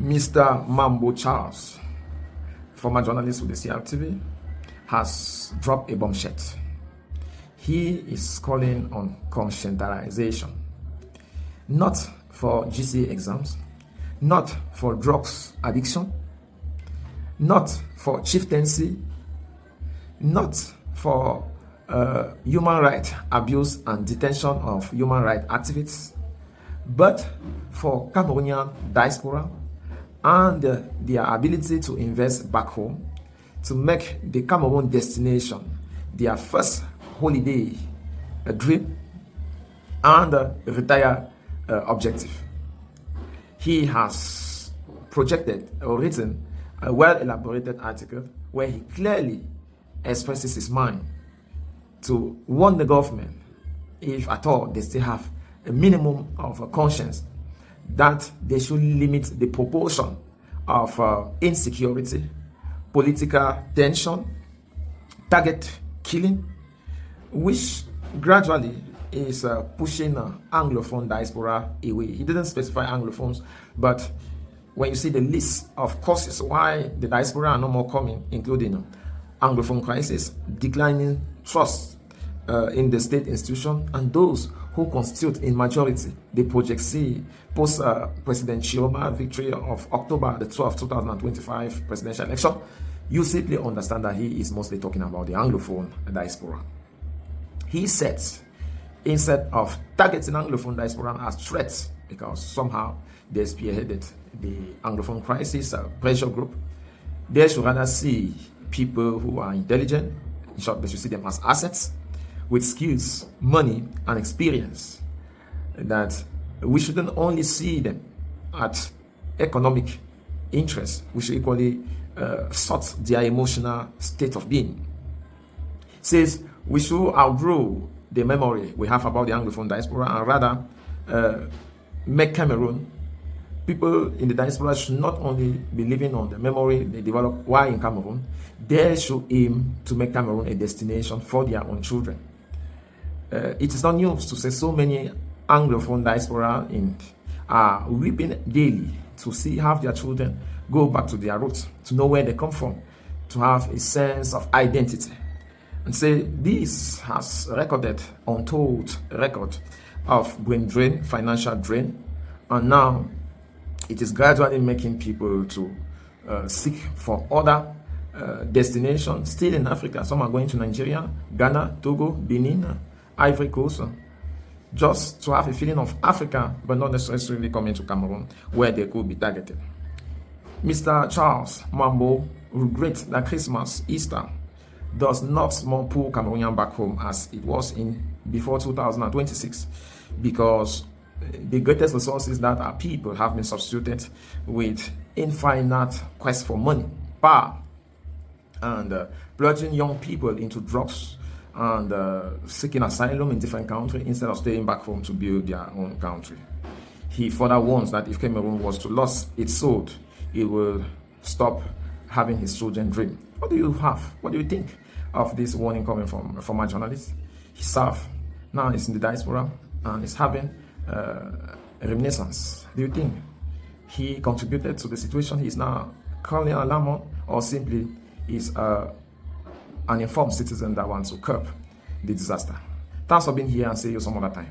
Mr. Mambo Charles, former journalist with the CRTV, has dropped a bombshell. He is calling on conscientization, not for GCA exams, not for drugs addiction, not for chieftaincy, not for human rights abuse and detention of human rights activists, but for Cameroonian diaspora and their ability to invest back home to make the Cameroon destination their first holiday dream and retire objective. He has projected or written a well-elaborated article where he clearly expresses his mind to warn the government, if at all they still have a minimum of a conscience, that they should limit the proportion of insecurity, political tension, target killing, which gradually is pushing Anglophone diaspora away. He didn't specify Anglophones, but when you see the list of causes why the diaspora are no more coming, including Anglophone crisis, declining trust in the state institution, and those who constitute in majority the Project C post-President Chioma victory of October the 12th, 2025 presidential election, you simply understand that he is mostly talking about the Anglophone diaspora. He says, instead of targeting Anglophone diaspora as threats, because somehow they spearheaded the Anglophone crisis pressure group, they should rather see people who are intelligent. In short, they should see them as assets with skills, money, and experience. That we shouldn't only see them at economic interest, we should equally sort their emotional state of being. Says we should outgrow the memory we have about the Anglophone diaspora and rather make Cameroon, people in the diaspora should not only be living on the memory they develop while in Cameroon, they should aim to make Cameroon a destination for their own children. It is not news to say so many Anglophone diaspora are weeping daily to see how their children go back to their roots, to know where they come from, to have a sense of identity. And say this has recorded untold record of brain drain, financial drain, and now it is gradually making people to seek for other destinations still in Africa. Some are going to Nigeria, Ghana, Togo, Benin, Ivory Coast, just to have a feeling of Africa, but not necessarily coming to Cameroon, where they could be targeted. Mr. Charles Mambo regrets that Christmas, Easter, does not more pull Cameroonian back home as it was in before 2026, because the greatest resources that our people have been substituted with infinite quest for money, power, and plunging young people into drugs and seeking asylum in different countries instead of staying back home to build their own country. He further warns that if Cameroon was to lose its soul, it will stop having his children dream. What do you have? What do you think of this warning coming from a former journalist? He served, now he's in the diaspora and is having a renaissance. Do you think he contributed to the situation he's now calling alarm on, or simply is an informed citizen that wants to curb the disaster? Thanks for being here, and see you some other time.